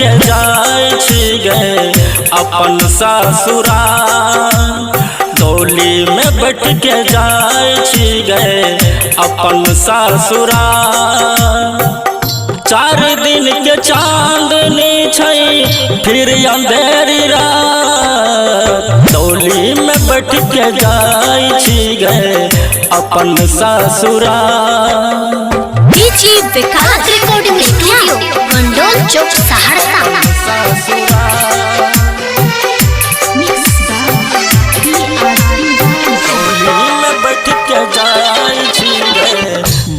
के जाय छी गे अपन ससुरा। डोली में बैठ के जाय छी गे अपन ससुरा। 4 दिन के चांदनी छै फिर अंधेरी रात। डोली में बैठ के जाय छी गे अपन ससुरा। डीजे विकास रिकॉर्डिंग स्टूडियो मंडोल चौक सहरसा।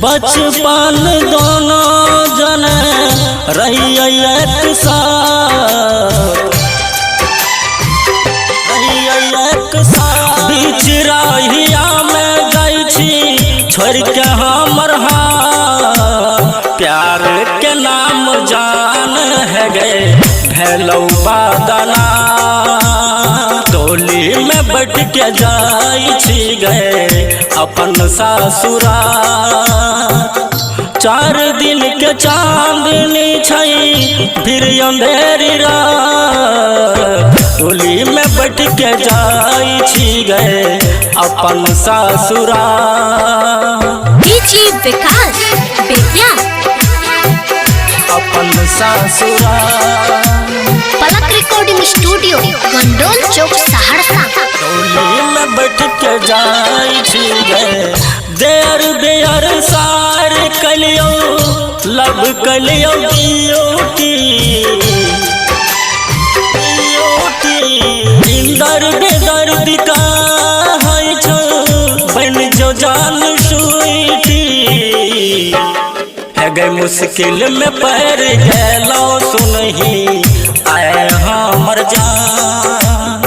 बचपन दोनों जने रहिए एक साथ। बीच रहिया में गई छी छोड़ के हमर हाथ। प्यार के नाम जान है गे भेलौ बादना। डोली में बैठ के जाई छी गे अपन ससुरा। 4 दिन के चांदनी छै फिर अंधेरी रात। डोली में बैठ के जाई छी गे अपन ससुरा। डीजे विकास बेतिया अपन ससुरा। पलक रिकॉर्डिंग स्टूडियो मंडोल चौक सहरसा। डोली में बैठ के जाई छी गे देर बेर सार कलियो लब कलियो ड्यूटी। इंदर बेदर्द का है छो बन जो जान सुईटी। है गए मुश्किल में पैर गेलो सुनही आए हमर जान।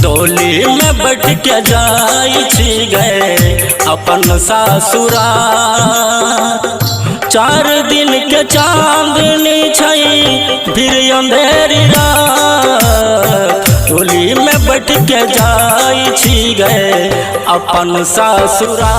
डोली में बैठ के जाई छी गे अपन ससुरा। 4 दिन के चांदनी छै फिर अंधेरी रात। डोली में बैठ के जाई छी गे अपन ससुरा।